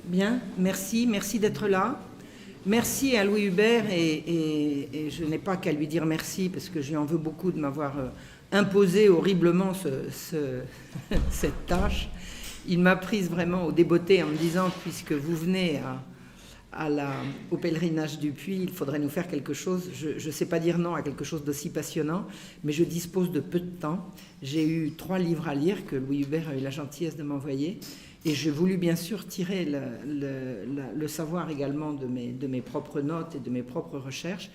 Bien, merci d'être là. Merci à Louis Hubert et je n'ai pas qu'à lui dire merci parce que je lui en veux beaucoup de m'avoir imposé horriblement cette tâche. Il m'a prise vraiment au débeauté en me disant, puisque vous venez au pèlerinage du Puy, il faudrait nous faire quelque chose. Je ne sais pas dire non à quelque chose d'aussi passionnant, mais je dispose de peu de temps. J'ai eu 3 livres à lire que Louis Hubert a eu la gentillesse de m'envoyer. Et j'ai voulu bien sûr tirer le savoir également de mes propres notes et de mes propres recherches.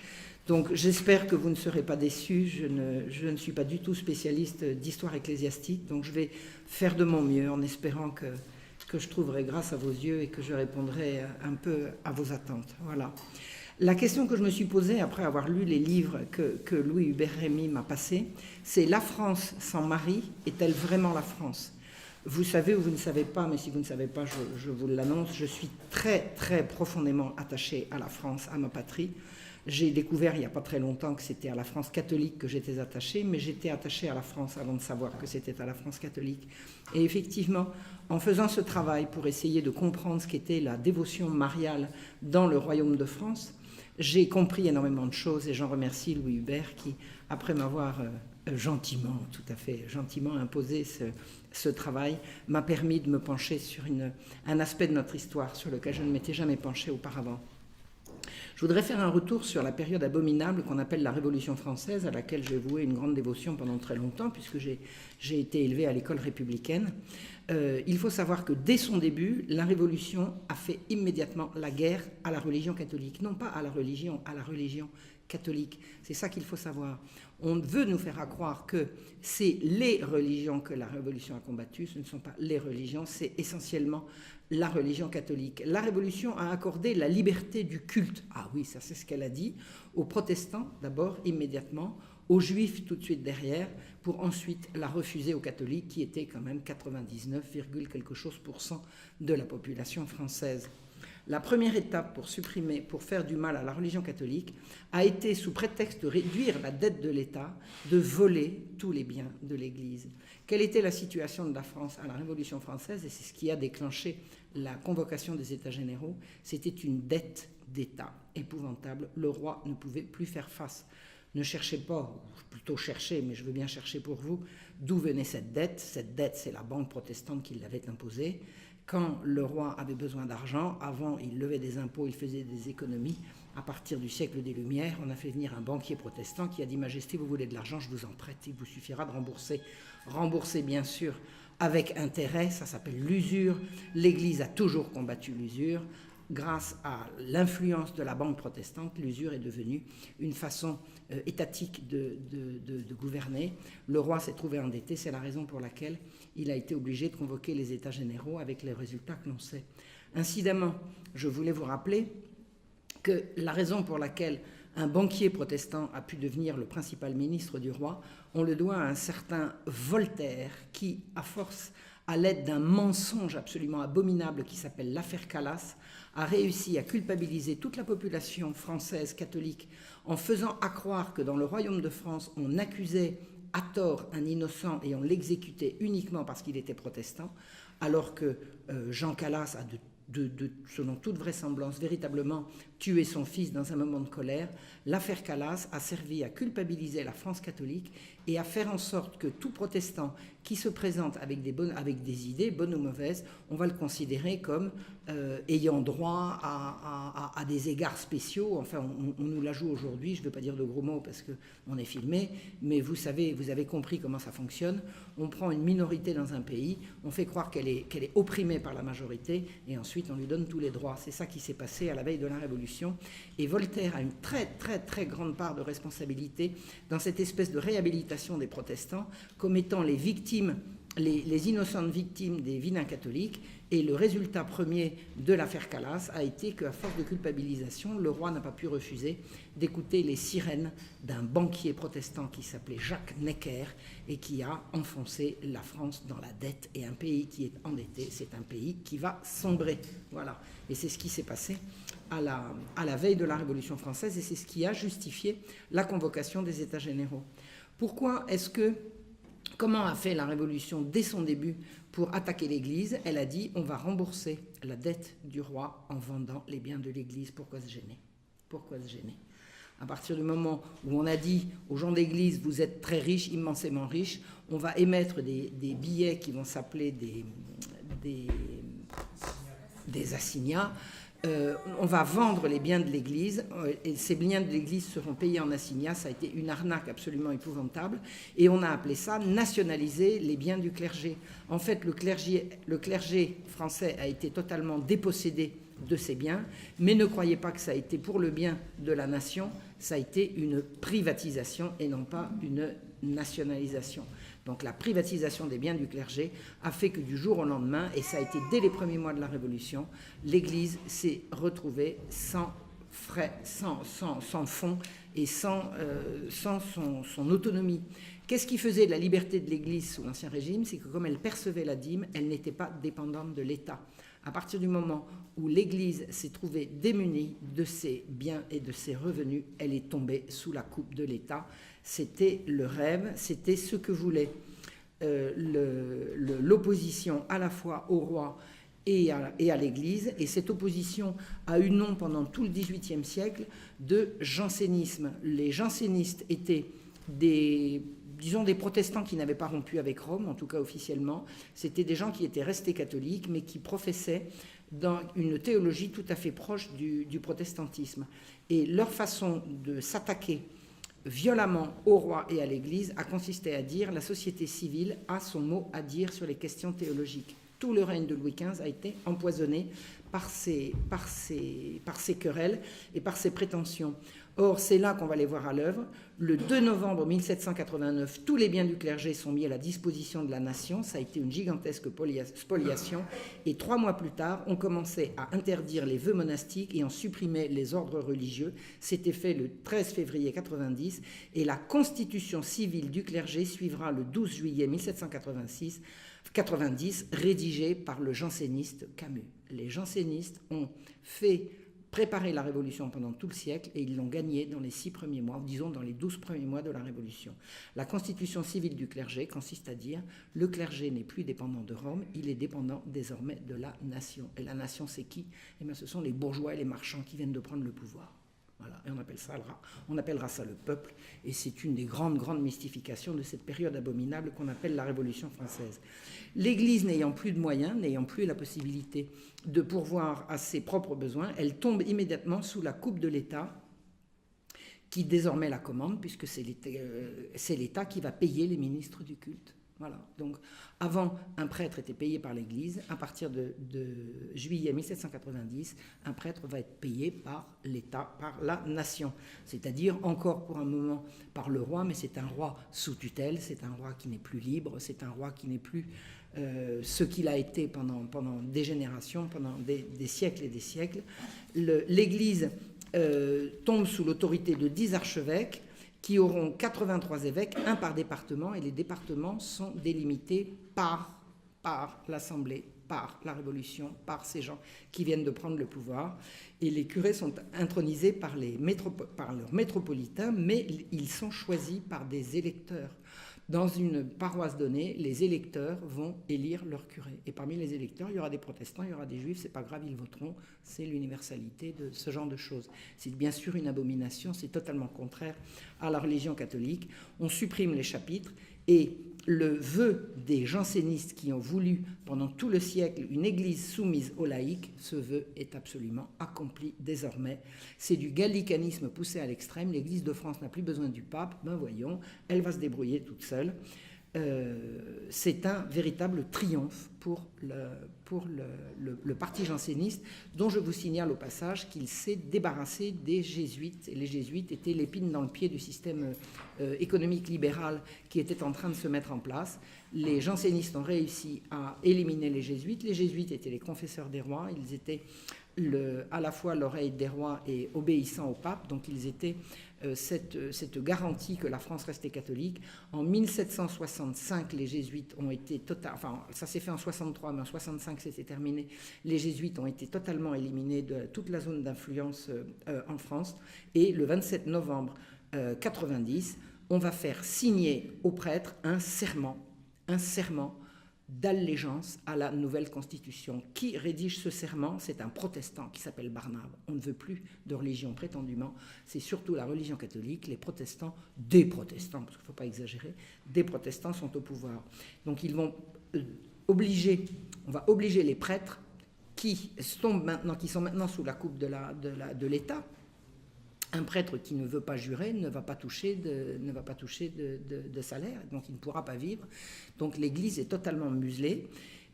Donc j'espère que vous ne serez pas déçus. Je ne suis pas du tout spécialiste d'histoire ecclésiastique, donc je vais faire de mon mieux en espérant que je trouverai grâce à vos yeux et que je répondrai un peu à vos attentes. Voilà. La question que je me suis posée après avoir lu les livres que Louis Hubert Rémy m'a passés, c'est: la France sans Marie est-elle vraiment la France ? Vous savez ou vous ne savez pas, mais si vous ne savez pas, je vous l'annonce, je suis très, très profondément attachée à la France, à ma patrie. J'ai découvert il n'y a pas très longtemps que c'était à la France catholique que j'étais attachée, mais j'étais attachée à la France avant de savoir que c'était à la France catholique. Et effectivement, en faisant ce travail pour essayer de comprendre ce qu'était la dévotion mariale dans le royaume de France, j'ai compris énormément de choses et j'en remercie Louis Hubert qui, après m'avoir gentiment, tout à fait gentiment imposé ce travail, m'a permis de me pencher sur un aspect de notre histoire sur lequel je ne m'étais jamais penché auparavant. Je voudrais faire un retour sur la période abominable qu'on appelle la Révolution française, à laquelle j'ai voué une grande dévotion pendant très longtemps, puisque j'ai été élevé à l'école républicaine. Il faut savoir que dès son début, la Révolution a fait immédiatement la guerre à la religion catholique. Non pas à la religion catholique. C'est ça qu'il faut savoir. On veut nous faire croire que c'est les religions que la Révolution a combattues. Ce ne sont pas les religions, c'est essentiellement la religion catholique. La Révolution a accordé la liberté du culte. Ah oui, ça c'est ce qu'elle a dit. Aux protestants d'abord, immédiatement, aux juifs tout de suite derrière, pour ensuite la refuser aux catholiques, qui étaient quand même 99, quelque chose % de la population française. La première étape pour faire du mal à la religion catholique a été, sous prétexte de réduire la dette de l'État, de voler tous les biens de l'Église. Quelle était la situation de la France à la Révolution française? Et c'est ce qui a déclenché la convocation des États généraux. C'était une dette d'État épouvantable. Le roi ne pouvait plus faire face. Ne cherchez pas, plutôt cherchez, mais je veux bien chercher pour vous, d'où venait cette dette. Cette dette, c'est la banque protestante qui l'avait imposée. Quand le roi avait besoin d'argent, avant il levait des impôts, il faisait des économies. À partir du siècle des Lumières, on a fait venir un banquier protestant qui a dit: Majesté, vous voulez de l'argent, je vous en prête, il vous suffira de rembourser. Rembourser bien sûr avec intérêt, ça s'appelle l'usure. L'Église a toujours combattu l'usure. Grâce à l'influence de la banque protestante, l'usure est devenue une façon étatique de gouverner. Le roi s'est trouvé endetté, c'est la raison pour laquelle il a été obligé de convoquer les États généraux avec les résultats que l'on sait. Incidemment, je voulais vous rappeler que la raison pour laquelle un banquier protestant a pu devenir le principal ministre du roi, on le doit à un certain Voltaire qui, à l'aide d'un mensonge absolument abominable qui s'appelle l'affaire Calas, a réussi à culpabiliser toute la population française catholique en faisant accroire que dans le royaume de France, on accusait à tort un innocent et on l'exécutait uniquement parce qu'il était protestant, alors que Jean Calas a selon toute vraisemblance, véritablement tué son fils dans un moment de colère. L'affaire Calas a servi à culpabiliser la France catholique et à faire en sorte que tout protestant qui se présente avec des idées, bonnes ou mauvaises, on va le considérer comme ayant droit à des égards spéciaux. Enfin, on nous la joue aujourd'hui, je ne veux pas dire de gros mots parce qu'on est filmé, mais vous savez, vous avez compris comment ça fonctionne. On prend une minorité dans un pays, on fait croire qu'elle est opprimée par la majorité, et ensuite on lui donne tous les droits. C'est ça qui s'est passé à la veille de la Révolution. Et Voltaire a une très très très grande part de responsabilité dans cette espèce de réhabilitation des protestants comme étant les victimes, les innocentes victimes des vilains catholiques. Et le résultat premier de l'affaire Calas a été qu'à force de culpabilisation, le roi n'a pas pu refuser d'écouter les sirènes d'un banquier protestant qui s'appelait Jacques Necker et qui a enfoncé la France dans la dette. Et un pays qui est endetté, c'est un pays qui va sombrer. Voilà. Et c'est ce qui s'est passé à la veille de la Révolution française et c'est ce qui a justifié la convocation des États généraux. Pourquoi est-ce que Comment a fait la Révolution dès son début pour attaquer l'Église? Elle a dit, on va rembourser la dette du roi en vendant les biens de l'Église. Pourquoi se gêner? Pourquoi se gêner? À partir du moment où on a dit aux gens d'église, vous êtes très riches, immensément riches, on va émettre des billets qui vont s'appeler des assignats. On va vendre les biens de l'Église et ces biens de l'Église seront payés en assignats. Ça a été une arnaque absolument épouvantable et on a appelé ça nationaliser les biens du clergé. En fait, le clergé français a été totalement dépossédé de ses biens, mais ne croyez pas que ça a été pour le bien de la nation, ça a été une privatisation et non pas une nationalisation. Donc la privatisation des biens du clergé a fait que du jour au lendemain, et ça a été dès les premiers mois de la Révolution, l'Église s'est retrouvée sans frais, sans fonds et sans son autonomie. Qu'est-ce qui faisait la liberté de l'Église sous l'Ancien Régime? C'est que comme elle percevait la dîme, elle n'était pas dépendante de l'État. À partir du moment où l'Église s'est trouvée démunie de ses biens et de ses revenus, elle est tombée sous la coupe de l'État. C'était le rêve, c'était ce que voulait l'opposition à la fois au roi et à l'Église. Et cette opposition a eu nom pendant tout le XVIIIe siècle de jansénisme. Les jansénistes étaient des protestants qui n'avaient pas rompu avec Rome, en tout cas officiellement. C'était des gens qui étaient restés catholiques, mais qui professaient dans une théologie tout à fait proche du protestantisme. Et leur façon de s'attaquer violemment au roi et à l'Église a consisté à dire la société civile a son mot à dire sur les questions théologiques. Tout le règne de Louis XV a été empoisonné par ces querelles et par ces prétentions. Or, c'est là qu'on va les voir à l'œuvre. Le 2 novembre 1789, tous les biens du clergé sont mis à la disposition de la nation. Ça a été une gigantesque spoliation. Et 3 mois plus tard, on commençait à interdire les vœux monastiques et on supprimait les ordres religieux. C'était fait le 13 février 90. Et la constitution civile du clergé suivra le 12 juillet 1790, rédigée par le janséniste Camus. Les jansénistes ont fait préparer la Révolution pendant tout le siècle et ils l'ont gagnée dans les 6 premiers mois, disons dans les 12 premiers mois de la Révolution. La constitution civile du clergé consiste à dire le clergé n'est plus dépendant de Rome, il est dépendant désormais de la nation. Et la nation, c'est qui? Eh bien, ce sont les bourgeois et les marchands qui viennent de prendre le pouvoir. Voilà. Et on appellera ça le peuple, et c'est une des grandes mystifications de cette période abominable qu'on appelle la Révolution française. L'Église n'ayant plus de moyens, n'ayant plus la possibilité de pourvoir à ses propres besoins, elle tombe immédiatement sous la coupe de l'État, qui désormais la commande, puisque c'est l'État qui va payer les ministres du culte. Voilà. Donc, avant, un prêtre était payé par l'Église. À partir de juillet 1790, un prêtre va être payé par l'État, par la nation. C'est-à-dire, encore pour un moment, par le roi, mais c'est un roi sous tutelle, c'est un roi qui n'est plus libre, c'est un roi qui n'est plus ce qu'il a été pendant des générations, pendant des siècles et des siècles. L'Église tombe sous l'autorité de 10 archevêques, qui auront 83 évêques, un par département, et les départements sont délimités par l'Assemblée, par la Révolution, par ces gens qui viennent de prendre le pouvoir. Et les curés sont intronisés par leurs métropolitains, mais ils sont choisis par des électeurs. Dans une paroisse donnée, les électeurs vont élire leur curé. Et parmi les électeurs, il y aura des protestants, il y aura des juifs, c'est pas grave, ils voteront. C'est l'universalité de ce genre de choses. C'est bien sûr une abomination, c'est totalement contraire à la religion catholique. On supprime les chapitres et le vœu des jansénistes qui ont voulu pendant tout le siècle une église soumise aux laïcs, ce vœu est absolument accompli désormais. C'est du gallicanisme poussé à l'extrême. L'Église de France n'a plus besoin du pape, ben voyons, elle va se débrouiller toute seule. C'est un véritable triomphe pour le parti janséniste, dont je vous signale au passage qu'il s'est débarrassé des jésuites. Et les jésuites étaient l'épine dans le pied du système économique libéral qui était en train de se mettre en place. Les jansénistes ont réussi à éliminer les jésuites. Les jésuites étaient les confesseurs des rois, ils étaient à la fois l'oreille des rois et obéissant au pape, donc ils étaient cette garantie que la France restait catholique. En 1765, les jésuites ont été enfin ça s'est fait en 63, mais en 65 c'était terminé. Les jésuites ont été totalement éliminés de toute la zone d'influence en France, et le 27 novembre 90, on va faire signer aux prêtres un serment un serment d'allégeance à la nouvelle constitution. Qui rédige ce serment? C'est un protestant qui s'appelle Barnave. On ne veut plus de religion prétendument, c'est surtout la religion catholique. Les protestants, des protestants, parce qu'il ne faut pas exagérer, des protestants sont au pouvoir. Donc ils vont on va obliger les prêtres qui sont maintenant sous la coupe de l'État. Un prêtre qui ne veut pas jurer ne va pas toucher de salaire, donc il ne pourra pas vivre. Donc l'Église est totalement muselée.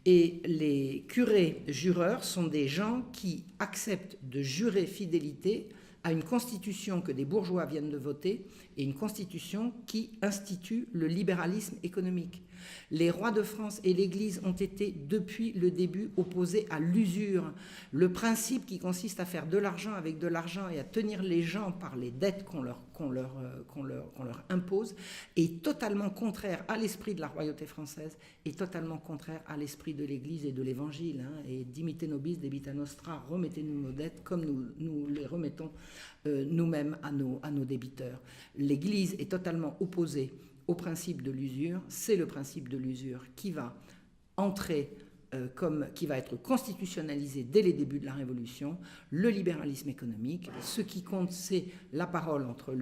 Et les curés jureurs sont des gens qui acceptent de jurer fidélité à une constitution que des bourgeois viennent de voter et une constitution qui institue le libéralisme économique. Les rois de France et l'Église ont été depuis le début opposés à l'usure. Le principe qui consiste à faire de l'argent avec de l'argent et à tenir les gens par les dettes qu'on leur impose est totalement contraire à l'esprit de la royauté française et totalement contraire à l'esprit de l'Église et de l'Évangile. Et dimite nobis, debita nostra, remettez-nous nos dettes comme nous les remettons nous-mêmes à nos débiteurs. L'Église est totalement opposée au principe de l'usure. C'est le principe de l'usure qui va entrer qui va être constitutionnalisé dès les débuts de la Révolution, le libéralisme économique. Ce qui compte, c'est la parole entre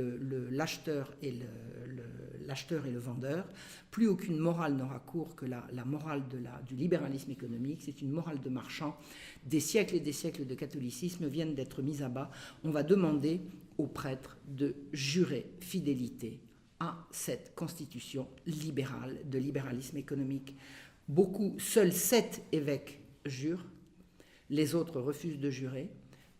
l'acheteur et le vendeur. Plus aucune morale n'aura cours que la morale du libéralisme économique. C'est une morale de marchand. Des siècles et des siècles de catholicisme viennent d'être mis à bas. On va demander aux prêtres de jurer fidélité à cette constitution libérale, de libéralisme économique. Seuls 7 évêques jurent, les autres refusent de jurer.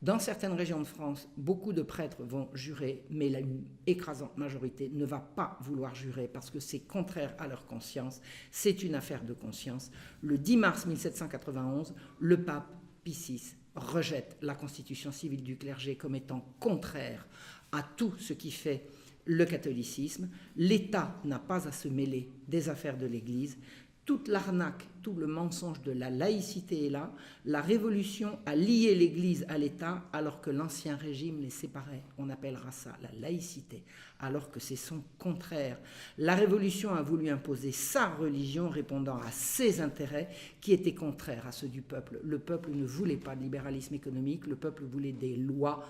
Dans certaines régions de France, beaucoup de prêtres vont jurer, mais une écrasante majorité ne va pas vouloir jurer parce que c'est contraire à leur conscience. C'est une affaire de conscience. Le 10 mars 1791, le pape Pie VI rejette la constitution civile du clergé comme étant contraire à tout ce qui fait le catholicisme. L'État n'a pas à se mêler des affaires de l'Église. Toute l'arnaque, tout le mensonge de la laïcité est là. La Révolution a lié l'Église à l'État alors que l'Ancien Régime les séparait. On appellera ça la laïcité, alors que c'est son contraire. La Révolution a voulu imposer sa religion répondant à ses intérêts qui étaient contraires à ceux du peuple. Le peuple ne voulait pas de libéralisme économique, le peuple voulait des lois,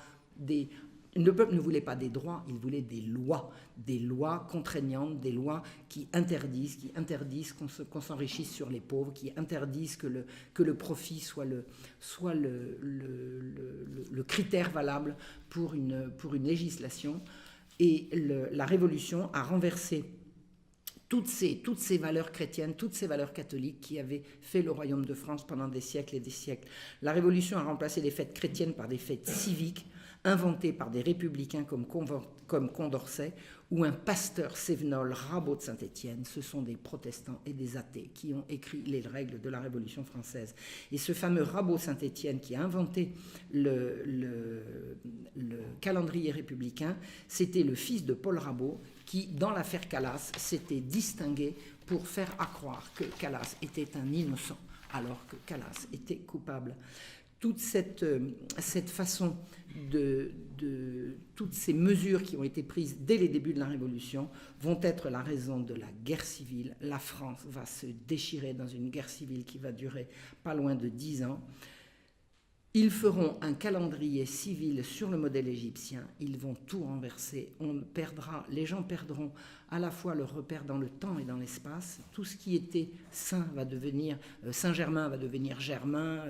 le peuple ne voulait pas des droits, il voulait des lois contraignantes, des lois qui interdisent qu'on s'enrichisse sur les pauvres, qui interdisent que le profit soit le critère valable pour une législation. Et la Révolution a renversé toutes ces valeurs chrétiennes, toutes ces valeurs catholiques qui avaient fait le royaume de France pendant des siècles et des siècles. La Révolution a remplacé les fêtes chrétiennes par des fêtes civiques, inventées par des républicains comme Condorcet ou un pasteur cévenol, Rabot de Saint-Étienne. Ce sont des protestants et des athées qui ont écrit les règles de la Révolution française. Et ce fameux Rabot Saint-Étienne qui a inventé le calendrier républicain, c'était le fils de Paul Rabot qui, dans l'affaire Calas, s'était distingué pour faire accroire que Calas était un innocent, alors que Calas était coupable. Toute cette façon toutes ces mesures qui ont été prises dès les débuts de la Révolution vont être la raison de la guerre civile. La France va se déchirer dans une guerre civile qui va durer pas loin de 10 ans. Ils feront un calendrier civil sur le modèle égyptien. Ils vont tout renverser. Les gens perdront à la fois leur repère dans le temps et dans l'espace. Tout ce qui était saint va devenir Saint-Germain va devenir Germain.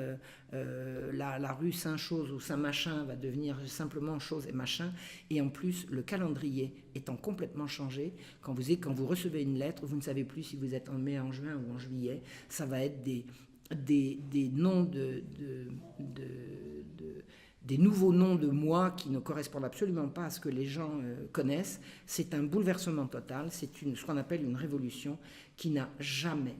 La rue Saint-Chose ou Saint-Machin va devenir simplement Chose et Machin. Et en plus, le calendrier étant complètement changé, quand vous recevez une lettre, vous ne savez plus si vous êtes en mai, en juin ou en juillet. Ça va être des noms des nouveaux noms de mois qui ne correspondent absolument pas à ce que les gens connaissent. C'est un bouleversement total, c'est ce qu'on appelle une révolution qui n'a jamais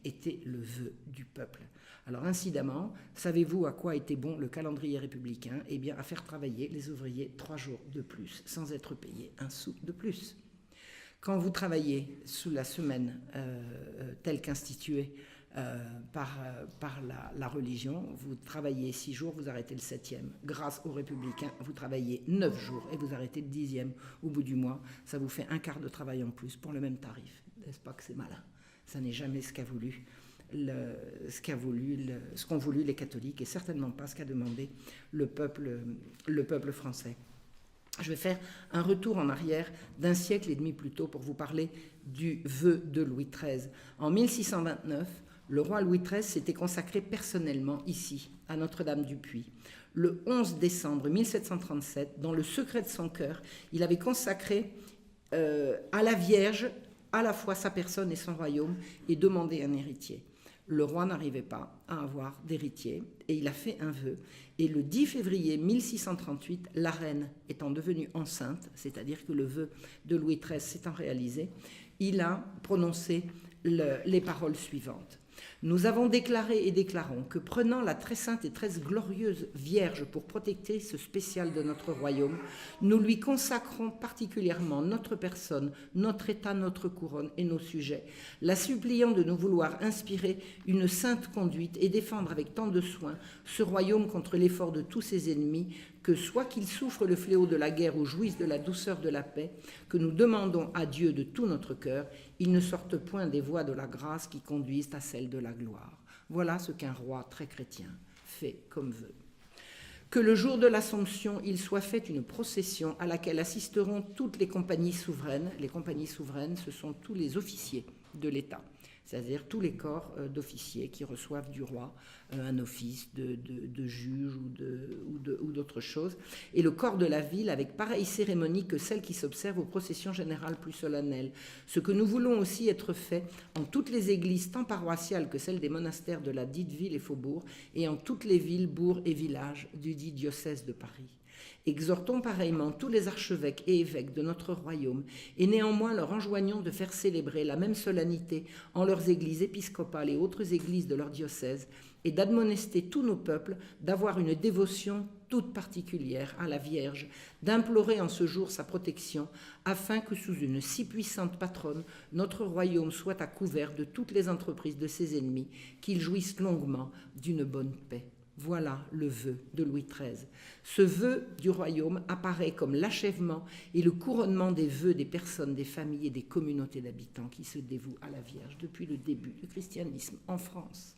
été le vœu du peuple. Alors incidemment, savez-vous à quoi était bon le calendrier républicain? Eh bien à faire travailler les ouvriers 3 jours de plus, sans être payés un sou de plus. Quand vous travaillez sous la semaine telle qu'instituée par la religion, vous travaillez 6 jours, vous arrêtez le 7e. Grâce aux républicains, vous travaillez 9 jours et vous arrêtez le 10e. Au bout du mois, ça vous fait un quart de travail en plus pour le même tarif. N'est-ce pas que c'est malin? Ça n'est jamais ce qu'ont voulu les catholiques, et certainement pas ce qu'a demandé le peuple français. Je vais faire un retour en arrière d'un siècle et demi plus tôt pour vous parler du vœu de Louis XIII. En 1629, le roi Louis XIII s'était consacré personnellement ici, à Notre-Dame-du-Puy. Le 11 décembre 1737, dans le secret de son cœur, il avait consacré à la Vierge à la fois sa personne et son royaume et demandé un héritier. Le roi n'arrivait pas à avoir d'héritier et il a fait un vœu. Et le 10 février 1638, la reine étant devenue enceinte, c'est-à-dire que le vœu de Louis XIII s'étant réalisé, il a prononcé les paroles suivantes. Nous avons déclaré et déclarons que prenant la très sainte et très glorieuse Vierge pour protectrice spéciale de notre royaume, nous lui consacrons particulièrement notre personne, notre état, notre couronne et nos sujets, la suppliant de nous vouloir inspirer une sainte conduite et défendre avec tant de soin ce royaume contre l'effort de tous ses ennemis, que soit qu'il souffre le fléau de la guerre ou jouisse de la douceur de la paix, que nous demandons à Dieu de tout notre cœur, il ne sorte point des voies de la grâce qui conduisent à celle de la gloire. Voilà ce qu'un roi très chrétien fait comme vœu. Que le jour de l'Assomption, il soit fait une procession à laquelle assisteront toutes les compagnies souveraines. Les compagnies souveraines, ce sont tous les officiers de l'État, c'est-à-dire tous les corps d'officiers qui reçoivent du roi un office de juge ou d'autres choses. Et le corps de la ville avec pareille cérémonie que celle qui s'observe aux processions générales plus solennelles. Ce que nous voulons aussi être fait en toutes les églises, tant paroissiales que celles des monastères de la dite ville et faubourg, et en toutes les villes, bourgs et villages du dit diocèse de Paris. Exhortons pareillement tous les archevêques et évêques de notre royaume, et néanmoins leur enjoignons de faire célébrer la même solennité en leurs églises épiscopales et autres églises de leur diocèse, et d'admonester tous nos peuples d'avoir une dévotion toute particulière à la Vierge, d'implorer en ce jour sa protection, afin que sous une si puissante patronne, notre royaume soit à couvert de toutes les entreprises de ses ennemis, qu'il jouisse longuement d'une bonne paix. Voilà le vœu de Louis XIII. Ce vœu du royaume apparaît comme l'achèvement et le couronnement des vœux des personnes, des familles et des communautés d'habitants qui se dévouent à la Vierge depuis le début du christianisme en France.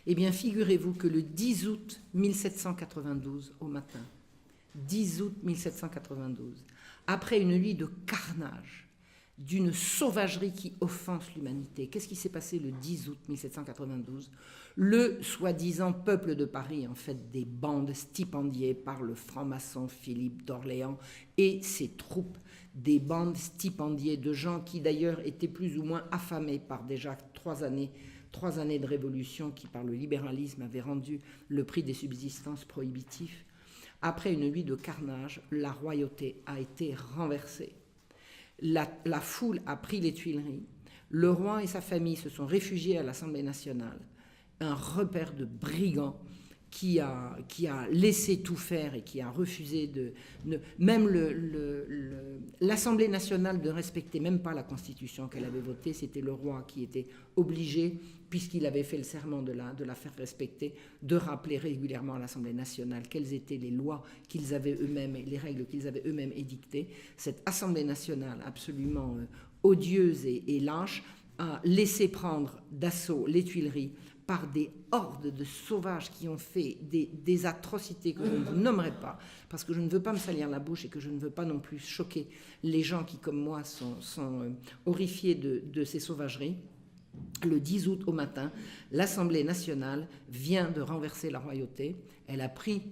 Eh bien, figurez-vous que le 10 août 1792, au matin, 10 août 1792, après une nuit de carnage, d'une sauvagerie qui offense l'humanité. Qu'est-ce qui s'est passé le 10 août 1792 ? Le soi-disant peuple de Paris, en fait, des bandes stipendiées par le franc-maçon Philippe d'Orléans et ses troupes, des bandes stipendiées de gens qui d'ailleurs étaient plus ou moins affamés par déjà 3 années de révolution qui, par le libéralisme, avaient rendu le prix des subsistances prohibitif. Après une nuit de carnage, la royauté a été renversée. La foule a pris les Tuileries. Le roi et sa famille se sont réfugiés à l'Assemblée nationale. Un repère de brigands qui a laissé tout faire et qui a refusé même l'Assemblée nationale ne respectait même pas la Constitution qu'elle avait votée. C'était le roi qui était obligé, puisqu'il avait fait le serment de la faire respecter, de rappeler régulièrement à l'Assemblée nationale quelles étaient les lois qu'ils avaient eux-mêmes et les règles qu'ils avaient eux-mêmes édictées. Cette Assemblée nationale absolument odieuse et lâche a laissé prendre d'assaut les Tuileries par des hordes de sauvages qui ont fait des atrocités que je ne vous nommerai pas, parce que je ne veux pas me salir la bouche et que je ne veux pas non plus choquer les gens qui, comme moi, sont horrifiés de ces sauvageries. Le 10 août au matin, l'Assemblée nationale vient de renverser la royauté. Elle a pris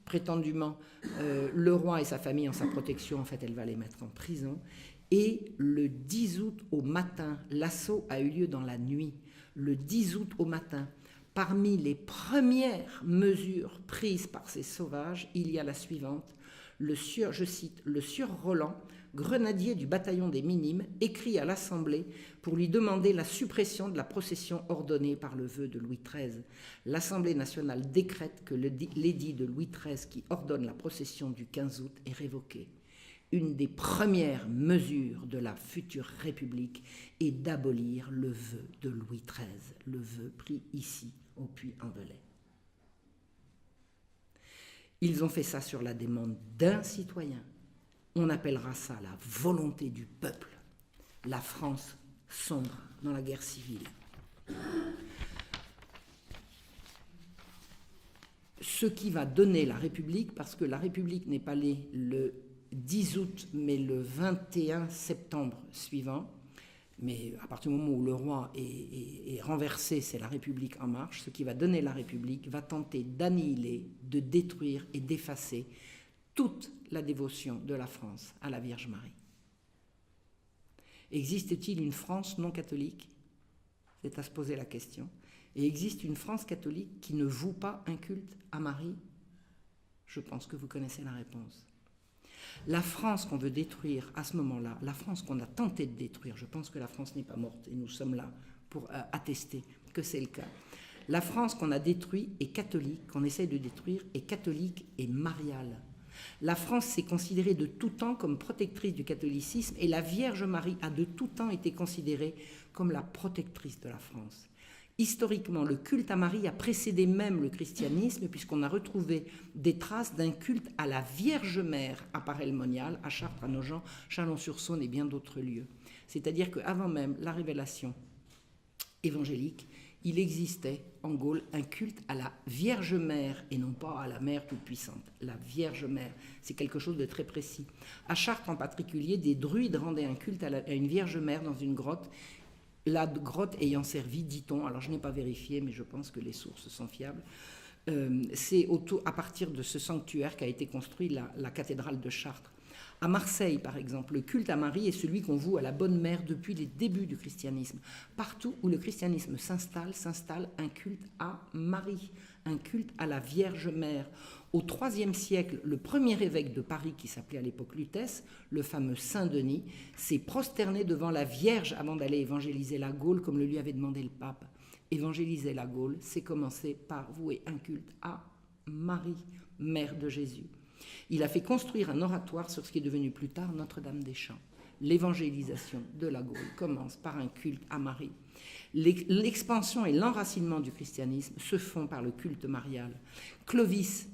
prétendument le roi et sa famille en sa protection. En fait, elle va les mettre en prison. Et le 10 août au matin, l'assaut a eu lieu dans la nuit. Le 10 août au matin, parmi les premières mesures prises par ces sauvages, il y a la suivante. Je cite, le sieur Roland, grenadier du bataillon des Minimes, écrit à l'Assemblée pour lui demander la suppression de la procession ordonnée par le vœu de Louis XIII. L'Assemblée nationale décrète que l'édit de Louis XIII qui ordonne la procession du 15 août est révoqué. Une des premières mesures de la future République est d'abolir le vœu de Louis XIII, le vœu pris ici, au Puy-en-Velay. Ils ont fait ça sur la demande d'un citoyen. On appellera ça la volonté du peuple. la France sombre dans la guerre civile. Ce qui va donner la République, parce que la République n'est pas née le 10 août, mais le 21 septembre suivant, mais à partir du moment où le roi est renversé, c'est la République en marche. Ce qui va donner la République va tenter d'annihiler, de détruire et d'effacer toute la dévotion de la France à la Vierge Marie. Existe-t-il une France non catholique? C'est à se poser la question. Et existe une France catholique qui ne voue pas un culte à Marie? Je pense que vous connaissez la réponse. La France qu'on veut détruire à ce moment-là, la France qu'on a tenté de détruire, je pense que la France n'est pas morte et nous sommes là pour attester que c'est le cas. La France qu'on a détruite est catholique, qu'on essaye de détruire, est catholique et mariale. La France s'est considérée de tout temps comme protectrice du catholicisme et la Vierge Marie a de tout temps été considérée comme la protectrice de la France. Historiquement, le culte à Marie a précédé même le christianisme puisqu'on a retrouvé des traces d'un culte à la Vierge Mère à Paray-le-Monial, à Chartres, à Nogent, Chalon-sur-Saône et bien d'autres lieux. C'est-à-dire qu'avant même la révélation évangélique, il existait en Gaule un culte à la Vierge Mère et non pas à la Mère toute-puissante. La Vierge Mère, c'est quelque chose de très précis. À Chartres en particulier, des druides rendaient un culte à une Vierge Mère dans une grotte, la grotte ayant servi, dit-on, alors je n'ai pas vérifié, mais je pense que les sources sont fiables, c'est à partir de ce sanctuaire qu'a été construit la cathédrale de Chartres. À Marseille, par exemple, le culte à Marie est celui qu'on voue à la Bonne Mère depuis les débuts du christianisme. Partout où le christianisme s'installe un culte à Marie, un culte à la Vierge Mère. Au IIIe siècle, le premier évêque de Paris, qui s'appelait à l'époque Lutèce, le fameux Saint-Denis, s'est prosterné devant la Vierge avant d'aller évangéliser la Gaule, comme le lui avait demandé le pape. Évangéliser la Gaule, c'est commencer par vouer un culte à Marie, Mère de Jésus. Il a fait construire un oratoire sur ce qui est devenu plus tard Notre-Dame-des-Champs. L'évangélisation de la Gaule commence par un culte à Marie. L'expansion et l'enracinement du christianisme se font par le culte marial. Clovis,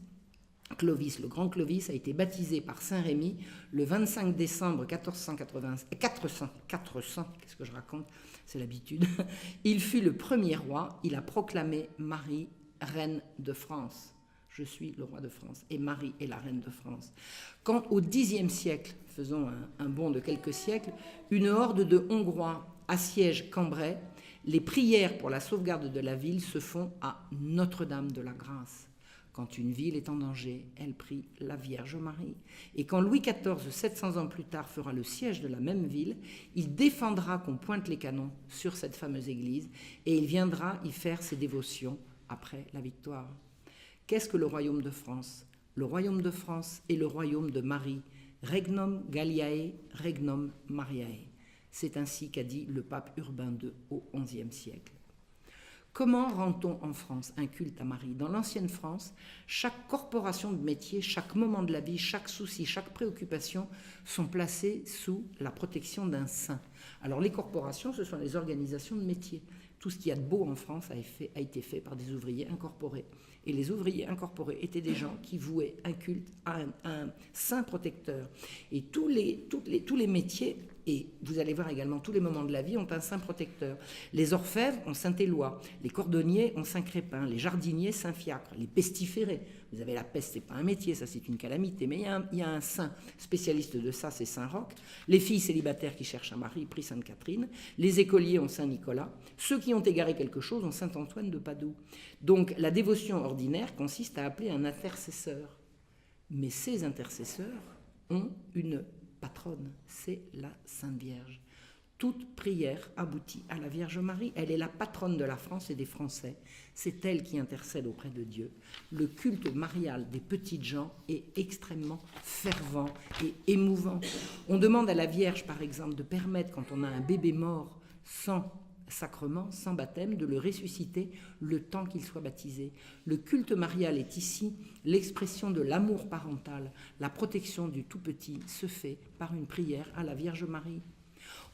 le grand Clovis, a été baptisé par Saint Rémy le 25 décembre 400, qu'est-ce que je raconte, c'est l'habitude. Il fut le premier roi, il a proclamé Marie, reine de France. Je suis le roi de France et Marie est la reine de France. Quand au Xe siècle, faisons un bond de quelques siècles, une horde de Hongrois assiège Cambrai, les prières pour la sauvegarde de la ville se font à Notre-Dame de la Grâce. Quand une ville est en danger, elle prie la Vierge Marie. Et quand Louis XIV, 700 ans plus tard, fera le siège de la même ville, il défendra qu'on pointe les canons sur cette fameuse église et il viendra y faire ses dévotions après la victoire. Qu'est-ce que le royaume de France? Le royaume de France est le royaume de Marie. Regnum Galliae, regnum Mariae. C'est ainsi qu'a dit le pape Urbain II au XIe siècle. Comment rend-on en France un culte à Marie? Dans l'ancienne France, chaque corporation de métier, chaque moment de la vie, chaque souci, chaque préoccupation sont placés sous la protection d'un saint. Alors les corporations, ce sont les organisations de métier. Tout ce qu'il y a de beau en France a été fait par des ouvriers incorporés. Et les ouvriers incorporés étaient des gens qui vouaient un culte à un saint protecteur. Et tous les métiers, et vous allez voir également tous les moments de la vie, ont un saint protecteur. Les orfèvres ont saint Éloi, les cordonniers ont saint Crépin, les jardiniers saint Fiacre, les pestiférés. Vous avez la peste, c'est pas un métier, ça c'est une calamité, mais il y a un saint spécialiste de ça, c'est saint Roch. Les filles célibataires qui cherchent un mari, prient sainte Catherine. Les écoliers ont saint Nicolas. Ceux qui ont égaré quelque chose ont saint Antoine de Padoue. Donc la dévotion ordinaire consiste à appeler un intercesseur. Mais ces intercesseurs ont une patronne, c'est la Sainte Vierge. Toute prière aboutit à la Vierge Marie. Elle est la patronne de la France et des Français. C'est elle qui intercède auprès de Dieu. Le culte marial des petites gens est extrêmement fervent et émouvant. On demande à la Vierge, par exemple, de permettre, quand on a un bébé mort sans sacrement, sans baptême, de le ressusciter le temps qu'il soit baptisé. Le culte marial est ici l'expression de l'amour parental. La protection du tout petit se fait par une prière à la Vierge Marie.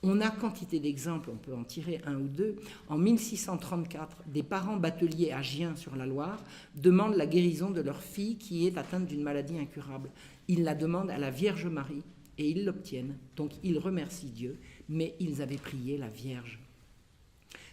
On a quantité d'exemples, on peut en tirer un ou deux. En 1634, des parents bateliers à Gien sur la Loire demandent la guérison de leur fille qui est atteinte d'une maladie incurable. Ils la demandent à la Vierge Marie et ils l'obtiennent. Donc ils remercient Dieu, mais ils avaient prié la Vierge.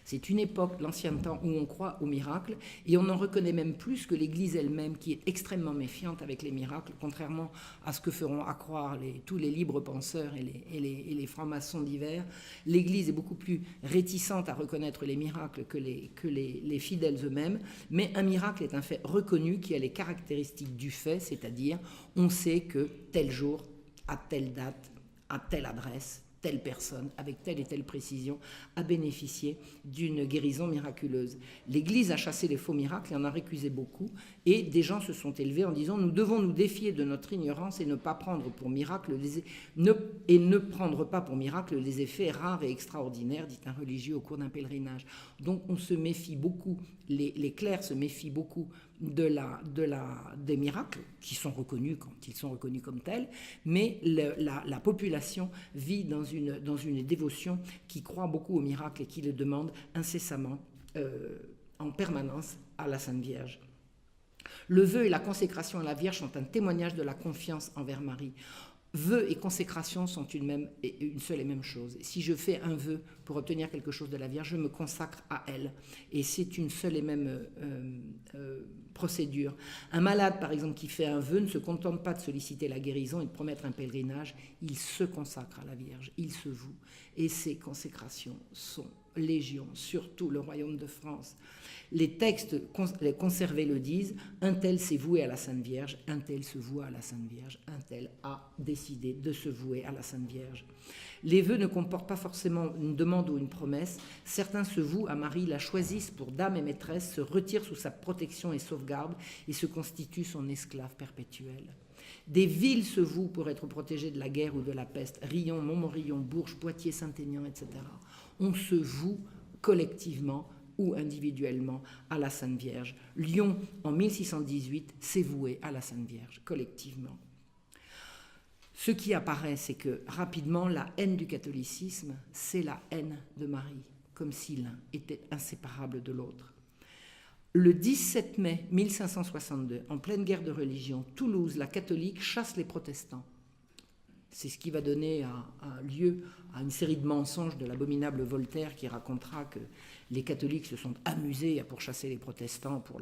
C'est une époque, l'ancien temps, où on croit aux miracles, et on en reconnaît même plus que l'Église elle-même, qui est extrêmement méfiante avec les miracles, contrairement à ce que feront accroire tous les libres penseurs et les francs-maçons divers. L'Église est beaucoup plus réticente à reconnaître les miracles que les fidèles eux-mêmes, mais un miracle est un fait reconnu qui a les caractéristiques du fait, c'est-à-dire on sait que tel jour, à telle date, à telle adresse, telle personne, avec telle et telle précision, a bénéficié d'une guérison miraculeuse. L'Église a chassé les faux miracles et en a récusé beaucoup, et des gens se sont élevés en disant « Nous devons nous défier de notre ignorance et ne prendre pas pour miracle les effets rares et extraordinaires, dit un religieux au cours d'un pèlerinage. » Donc on se méfie beaucoup, les clercs se méfient beaucoup des miracles qui sont reconnus quand ils sont reconnus comme tels, mais la population vit dans une dévotion qui croit beaucoup aux miracles et qui le demande incessamment, en permanence, à la Sainte Vierge. Le vœu et la consécration à la Vierge sont un témoignage de la confiance envers Marie. Vœu et consécration sont une seule et même chose. Si je fais un vœu pour obtenir quelque chose de la Vierge, je me consacre à elle. Et c'est une seule et même procédure. Un malade, par exemple, qui fait un vœu ne se contente pas de solliciter la guérison et de promettre un pèlerinage. Il se consacre à la Vierge, il se voue. Et ces consécrations sont légion, surtout le royaume de France. Les textes conservés le disent, un tel s'est voué à la Sainte Vierge, un tel se voue à la Sainte Vierge, un tel a décidé de se vouer à la Sainte Vierge. Les vœux ne comportent pas forcément une demande ou une promesse. Certains se vouent à Marie, la choisissent pour dame et maîtresse, se retirent sous sa protection et sauvegarde et se constituent son esclave perpétuel. Des villes se vouent pour être protégées de la guerre ou de la peste. Riom, Montmorillon, Bourges, Poitiers, Saint-Aignan, etc. On se voue collectivement ou individuellement à la Sainte Vierge. Lyon, en 1618, s'est voué à la Sainte Vierge, collectivement. Ce qui apparaît, c'est que rapidement, la haine du catholicisme, c'est la haine de Marie, comme si l'un était inséparable de l'autre. Le 17 mai 1562, en pleine guerre de religion, Toulouse, la catholique, chasse les protestants. C'est ce qui va donner lieu à une série de mensonges de l'abominable Voltaire qui racontera que les catholiques se sont amusés à pourchasser les protestants pour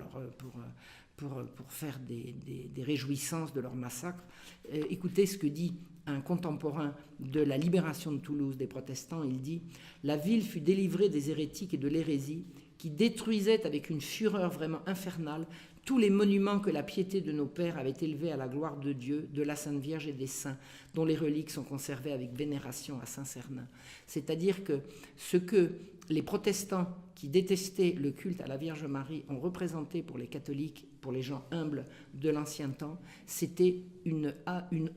faire des réjouissances de leur massacre. Écoutez ce que dit un contemporain de la libération de Toulouse des protestants. Il dit « La ville fut délivrée des hérétiques et de l'hérésie qui détruisaient avec une fureur vraiment infernale tous les monuments que la piété de nos pères avait élevés à la gloire de Dieu, de la Sainte Vierge et des saints, dont les reliques sont conservées avec vénération à Saint-Cernin. » C'est-à-dire que ce que les protestants qui détestaient le culte à la Vierge Marie ont représenté pour les catholiques, pour les gens humbles de l'ancien temps, c'était une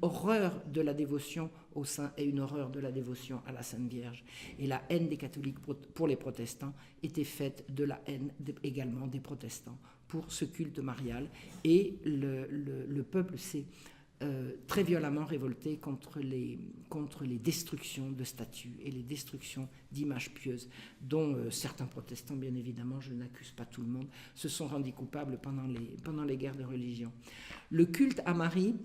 horreur de la dévotion aux saints et une horreur de la dévotion à la Sainte Vierge. Et la haine des catholiques pour les protestants était faite de la haine également des protestants pour ce culte marial. Et le peuple s'est très violemment révolté contre les destructions de statues et les destructions d'images pieuses dont certains protestants, bien évidemment, je n'accuse pas tout le monde, se sont rendus coupables pendant les guerres de religion. Le culte à Marie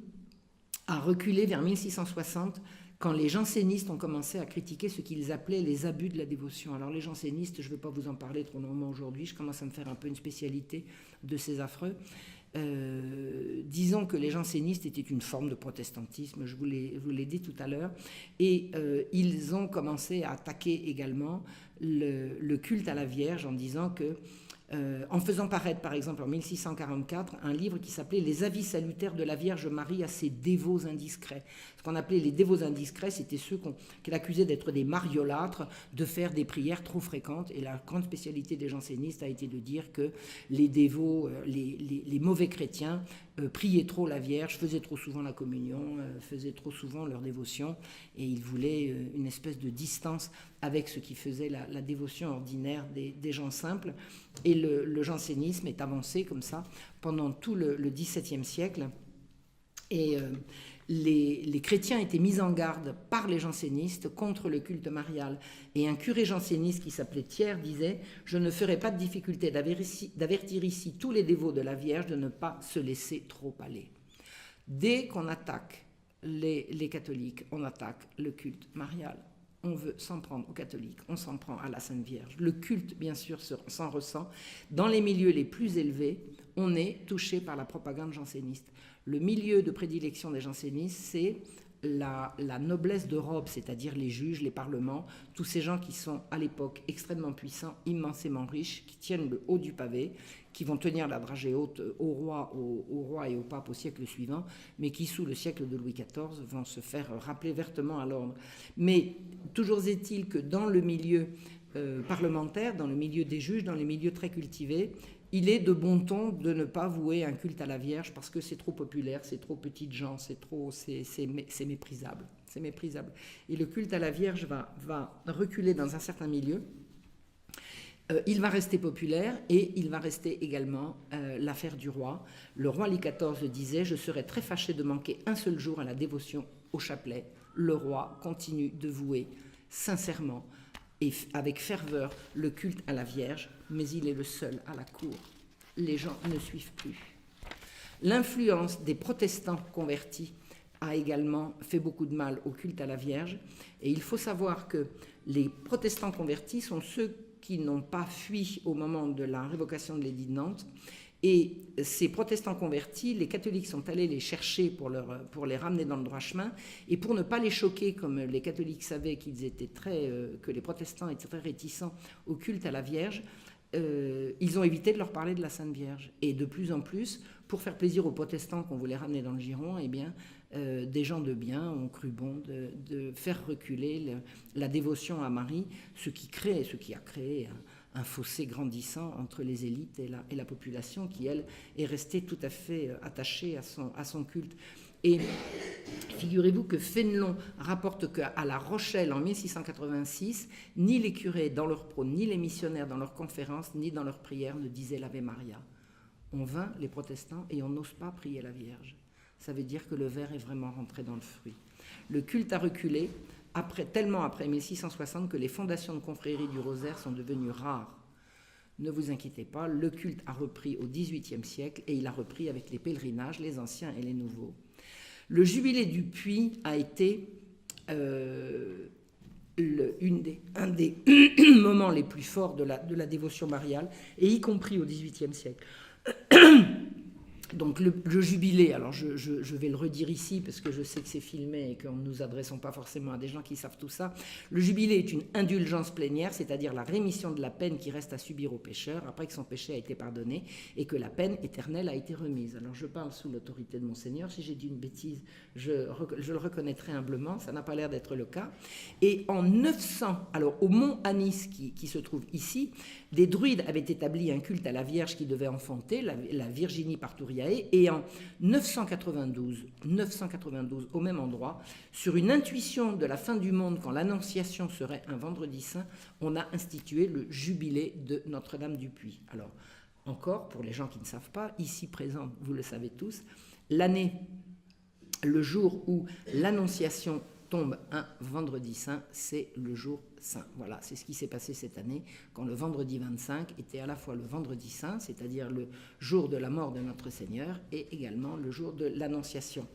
a reculé vers 1660 quand les jansénistes ont commencé à critiquer ce qu'ils appelaient les abus de la dévotion. Alors les jansénistes, je ne vais pas vous en parler trop longuement aujourd'hui, je commence à me faire un peu une spécialité de ces affreux. Disons que les jansénistes étaient une forme de protestantisme, je vous l'ai dit tout à l'heure, et ils ont commencé à attaquer également le culte à la Vierge en disant que en faisant paraître, par exemple, en 1644, un livre qui s'appelait « Les avis salutaires de la Vierge Marie à ses dévots indiscrets ». Ce qu'on appelait les dévots indiscrets, c'était ceux qu'elle accusait d'être des mariolâtres, de faire des prières trop fréquentes. Et la grande spécialité des jansénistes a été de dire que les dévots, les mauvais chrétiens, priaient trop la Vierge, faisaient trop souvent la communion, faisaient trop souvent leur dévotion, et ils voulaient une espèce de distance avec ce qui faisait la dévotion ordinaire des gens simples. Et le jansénisme est avancé comme ça pendant tout le XVIIe siècle. Et les chrétiens étaient mis en garde par les jansénistes contre le culte marial. Et un curé janséniste qui s'appelait Thiers disait « Je ne ferai pas de difficulté d'avertir ici tous les dévots de la Vierge de ne pas se laisser trop aller. » Dès qu'on attaque les catholiques, on attaque le culte marial. On veut s'en prendre aux catholiques, on s'en prend à la Sainte Vierge. Le culte, bien sûr, s'en ressent. Dans les milieux les plus élevés, on est touché par la propagande janséniste. Le milieu de prédilection des jansénistes, c'est la noblesse de robe, c'est-à-dire les juges, les parlements, tous ces gens qui sont à l'époque extrêmement puissants, immensément riches, qui tiennent le haut du pavé, qui vont tenir la dragée haute au roi et au pape au siècle suivant, mais qui, sous le siècle de Louis XIV, vont se faire rappeler vertement à l'ordre. Mais toujours est-il que dans le milieu parlementaire, dans le milieu des juges, dans les milieux très cultivés, il est de bon ton de ne pas vouer un culte à la Vierge parce que c'est trop populaire, c'est trop petites gens, c'est méprisable. C'est méprisable. Et le culte à la Vierge va reculer dans un certain milieu. Il va rester populaire et il va rester également l'affaire du roi. Le roi Louis XIV disait « Je serais très fâché de manquer un seul jour à la dévotion au chapelet. » Le roi continue de vouer sincèrement et avec ferveur le culte à la Vierge, mais il est le seul à la cour. Les gens ne suivent plus. L'influence des protestants convertis a également fait beaucoup de mal au culte à la Vierge. Et il faut savoir que les protestants convertis sont ceux qui n'ont pas fui au moment de la révocation de l'édit de Nantes. Et ces protestants convertis, les catholiques sont allés les chercher pour les ramener dans le droit chemin. Et pour ne pas les choquer, comme les catholiques savaient que les protestants étaient très réticents au culte à la Vierge, ils ont évité de leur parler de la Sainte Vierge. Et de plus en plus, pour faire plaisir aux protestants qu'on voulait ramener dans le giron, eh bien, des gens de bien ont cru bon de faire reculer la dévotion à Marie, ce qui a créé un fossé grandissant entre les élites et la population qui, elle, est restée tout à fait attachée à son culte. Et figurez-vous que Fénelon rapporte qu'à La Rochelle, en 1686, ni les curés dans leurs prônes, ni les missionnaires dans leurs conférences, ni dans leurs prières ne disaient l'Ave Maria. On vainc les protestants et on n'ose pas prier la Vierge. Ça veut dire que le ver est vraiment rentré dans le fruit. Le culte a reculé, tellement après 1660 que les fondations de confréries du Rosaire sont devenues rares. Ne vous inquiétez pas, le culte a repris au XVIIIe siècle et il a repris avec les pèlerinages, les anciens et les nouveaux. Le jubilé du Puy a été un des moments les plus forts de la dévotion mariale, et y compris au XVIIIe siècle. Donc le jubilé, alors je vais le redire ici parce que je sais que c'est filmé et que nous ne nous adressons pas forcément à des gens qui savent tout ça. Le jubilé est une indulgence plénière, c'est-à-dire la rémission de la peine qui reste à subir au pécheur après que son péché a été pardonné et que la peine éternelle a été remise. Alors je parle sous l'autorité de Monseigneur, si j'ai dit une bêtise, je le reconnaîtrai humblement, ça n'a pas l'air d'être le cas. Et en 900, alors au mont Anis qui se trouve ici, des druides avaient établi un culte à la Vierge qui devait enfanter, la Virginie Parturiae, et en 992, au même endroit, sur une intuition de la fin du monde, quand l'Annonciation serait un vendredi saint, on a institué le jubilé de Notre-Dame du Puy. Alors, encore, pour les gens qui ne savent pas, ici présents, vous le savez tous, l'année, le jour où l'Annonciation tombe un vendredi saint, c'est le jour saint. Voilà, c'est ce qui s'est passé cette année, quand le vendredi 25 était à la fois le vendredi saint, c'est-à-dire le jour de la mort de notre Seigneur, et également le jour de l'Annonciation.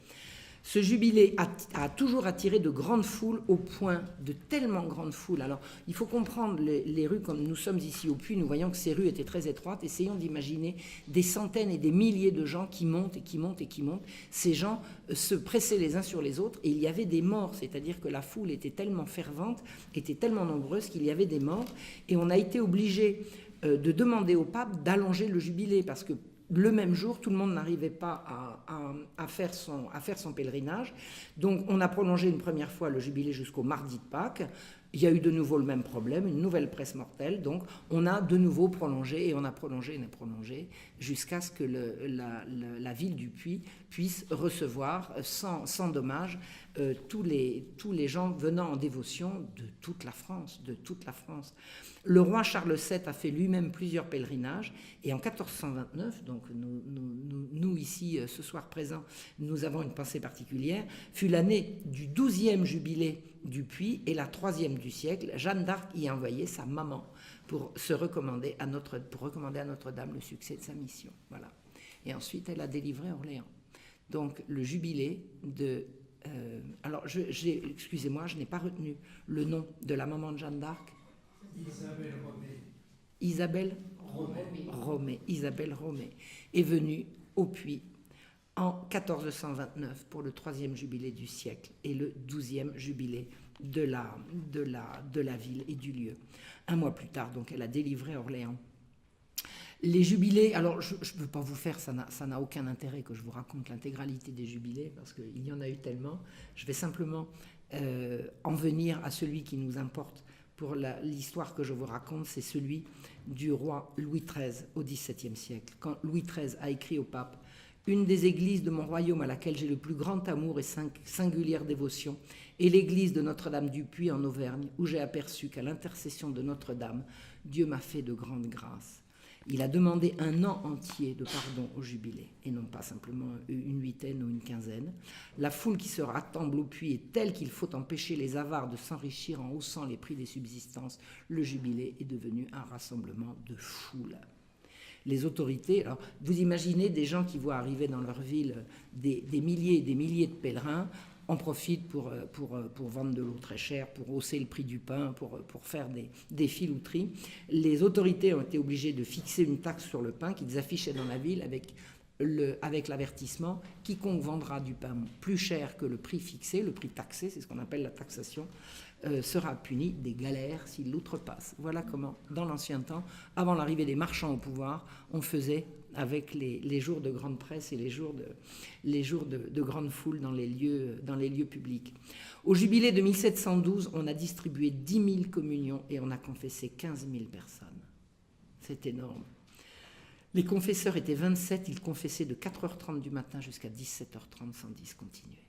Ce jubilé a toujours attiré de grandes foules, au point de tellement grandes foules. Alors, il faut comprendre les rues, comme nous sommes ici au Puy, nous voyons que ces rues étaient très étroites. Essayons d'imaginer des centaines et des milliers de gens qui montent et qui montent et qui montent. Ces gens se pressaient les uns sur les autres et il y avait des morts, c'est-à-dire que la foule était tellement fervente, était tellement nombreuse qu'il y avait des morts. Et on a été obligé de demander au pape d'allonger le jubilé parce que le même jour, tout le monde n'arrivait pas à faire son pèlerinage. Donc, on a prolongé une première fois le jubilé jusqu'au mardi de Pâques. Il y a eu de nouveau le même problème, une nouvelle presse mortelle. Donc, on a de nouveau prolongé, et on a prolongé, jusqu'à ce que la ville du Puy puisse recevoir sans dommage tous les gens venant en dévotion de toute la France. Le roi Charles VII a fait lui-même plusieurs pèlerinages, et en 1429, donc nous ici ce soir présents, nous avons une pensée particulière, fut l'année du 12e jubilé du Puy et la 3e du siècle. Jeanne d'Arc y a envoyé sa maman pour recommander à Notre-Dame le succès de sa mission. Voilà. Et ensuite, elle a délivré Orléans. Donc, le jubilé de Alors, excusez-moi, je n'ai pas retenu le nom de la maman de Jeanne d'Arc. Isabelle Romé. Isabelle Romé. Isabelle Romé est venue au Puy en 1429 pour le 3e jubilé du siècle et le 12e jubilé de la ville et du lieu. Un mois plus tard, donc, elle a délivré Orléans. Les jubilés, alors je ne peux pas vous faire, ça n'a aucun intérêt que je vous raconte l'intégralité des jubilés, parce qu'il y en a eu tellement. Je vais simplement en venir à celui qui nous importe pour l'histoire que je vous raconte, c'est celui du roi Louis XIII au XVIIe siècle. Quand Louis XIII a écrit au pape: « Une des églises de mon royaume à laquelle j'ai le plus grand amour et singulière dévotion est l'église de Notre-Dame du Puy en Auvergne, où j'ai aperçu qu'à l'intercession de Notre-Dame, Dieu m'a fait de grandes grâces. » Il a demandé un an entier de pardon au jubilé, et non pas simplement une huitaine ou une quinzaine. La foule qui se rassemble au puits est telle qu'il faut empêcher les avares de s'enrichir en haussant les prix des subsistances. Le jubilé est devenu un rassemblement de foule. Les autorités, alors vous imaginez des gens qui voient arriver dans leur ville des milliers et des milliers de pèlerins, en profitent pour vendre de l'eau très chère, pour hausser le prix du pain, pour faire des filouteries. Les autorités ont été obligées de fixer une taxe sur le pain qu'ils affichaient dans la ville avec l'avertissement: quiconque vendra du pain plus cher que le prix fixé, le prix taxé, c'est ce qu'on appelle la taxation, sera puni des galères s'il l'outrepasse. Voilà comment, dans l'ancien temps, avant l'arrivée des marchands au pouvoir, on faisait avec les jours de grande presse et les jours de grande foule dans les lieux publics. Au jubilé de 1712, on a distribué 10 000 communions et on a confessé 15 000 personnes. C'est énorme. Les confesseurs étaient 27, ils confessaient de 4h30 du matin jusqu'à 17h30 sans discontinuer.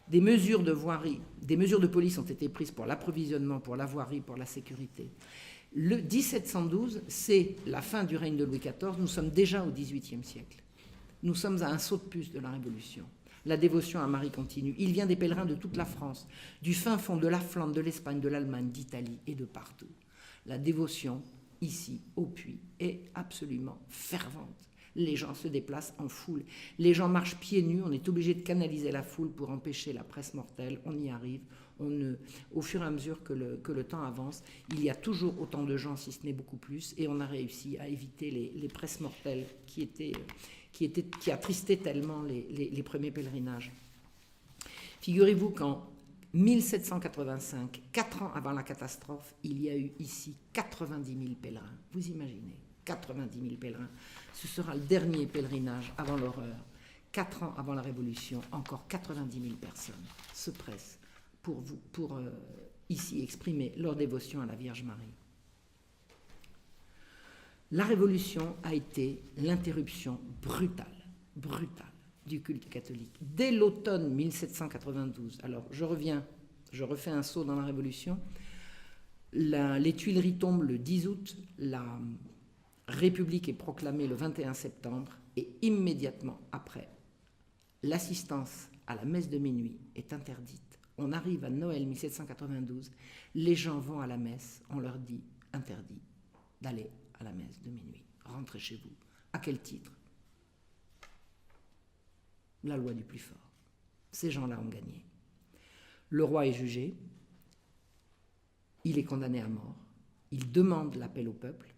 Des mesures de police ont été prises pour l'approvisionnement, pour la voirie, pour la sécurité. Le 1712, c'est la fin du règne de Louis XIV, nous sommes déjà au XVIIIe siècle. Nous sommes à un saut de puce de la Révolution. La dévotion à Marie continue. Il vient des pèlerins de toute la France, du fin fond de la Flandre, de l'Espagne, de l'Allemagne, d'Italie et de partout. La dévotion, ici, au Puy, est absolument fervente. Les gens se déplacent en foule. Les gens marchent pieds nus. On est obligé de canaliser la foule pour empêcher la presse mortelle. On y arrive. Au fur et à mesure que le temps avance, il y a toujours autant de gens, si ce n'est beaucoup plus, et on a réussi à éviter les presses mortelles qui attristaient tellement les premiers pèlerinages. Figurez-vous qu'en 1785, 4 ans avant la catastrophe, il y a eu ici 90 000 pèlerins. Vous imaginez, 90 000 pèlerins. Ce sera le dernier pèlerinage avant l'horreur. 4 ans avant la Révolution, encore 90 000 personnes se pressent pour ici exprimer leur dévotion à la Vierge Marie. La Révolution a été l'interruption brutale du culte catholique. Dès l'automne 1792, alors je refais un saut dans la Révolution, les Tuileries tombent le 10 août, la République est proclamée le 21 septembre, et immédiatement après, l'assistance à la messe de minuit est interdite. On arrive à Noël 1792, les gens vont à la messe, on leur dit interdit d'aller à la messe de minuit, rentrez chez vous. À quel titre ? La loi du plus fort. Ces gens-là ont gagné. Le roi est jugé, il est condamné à mort, il demande l'appel au peuple,